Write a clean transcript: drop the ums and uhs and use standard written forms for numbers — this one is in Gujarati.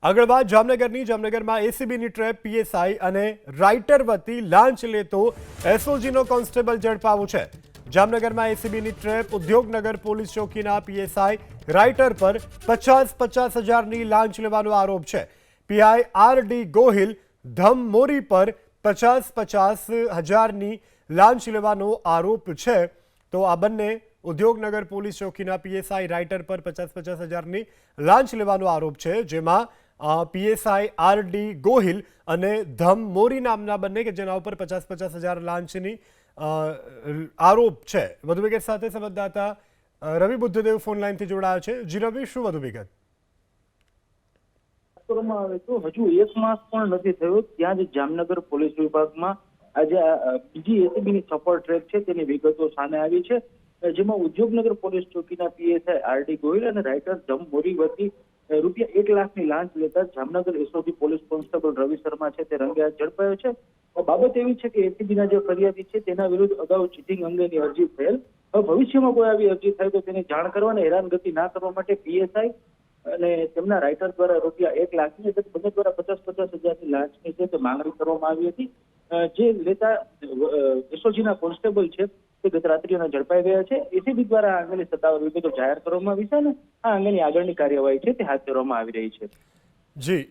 આગળ વાત જામનગરમાં એસીબીની ટ્રેપ પીએસઆઈ અને રાઇટર વતી લાંચ લેતો એસઓજીનો કોન્સ્ટેબલ ઝડપાયો છે। જામનગરમાં એસીબીની ટ્રેપ ઉદ્યોગનગર પોલીસ ચોકીના પીએસઆઈ રાઇટર પર 50-50 હજારની લાંચ લેવાનો આરોપ છે। પીઆઈ આર.ડી. ગોહિલ ધમમોરી પર 50-50 હજારની લાંચ લેવાનો આરોપ છે। તો આ બંને ઉદ્યોગનગર પોલીસ ચોકીના પીએસઆઈ રાઇટર પર 50-50 હજારની લાંચ લેવાનો આરોપ છે, જેમાં પીએસઆઈ આર.ડી. ગોહિલ અને ધમમોરી નામના બંને કે જેના ઉપર 50-50 હજાર લાંચની આરોપ છે। વધુ વિગત સાથે સંવાદદાતા રવિ બુદ્ધદેવ ફોન લાઈનથી જોડાયા છે। જી રવિ, શું વધુ વિગત? કરવામાં આવે તો હજુ 1 માસ પણ નથી થયો ત્યાં જ જામનગર પોલીસ વિભાગમાં આજે બીજી એસીબીની સફળ ટ્રેક છે તેની વિગતો સામે આવી છે, જેમાં ઉદ્યોગનગર પોલીસ ચોકીના પીએસઆઈ આર.ડી. ગોહિલ અને રાઇટર ધમમોરી વતી રૂપિયા 1 લાખની લાંચ લેતા જામનગર એસઓજી પોલીસ કોન્સ્ટેબલ રવિ શર્મા છે તે રંગે હાથ ઝડપાયો છે। બાબત એવી છે કે એસીબીના જે ફરિયાદી છે તેના વિરુદ્ધ અગાઉ ચીટિંગ અંગેની અરજી થયેલ। હવે ભવિષ્યમાં કોઈ આવી અરજી થાય તો તેની જાણ કરવા અને હેરાનગતિ ના કરવા માટે પીએસઆઈ અને તેમના રાઇટર દ્વારા રૂપિયા 1 લાખની એટલે બંને દ્વારા 50-50 હજારની લાંચની છે તે માંગણી કરવામાં આવી હતી, જે લેતા એસઓજીના કોન્સ્ટેબલ છે તે ગત રાત્રિના ઝડપાઈ ગયા છે। એસીબી દ્વારા આ અંગેની સત્તાવાર વિગતો જાહેર કરવામાં આવી છે અને આ અંગેની આગળની કાર્યવાહી છે તે હાથ ધરવામાં આવી રહી છે। જી।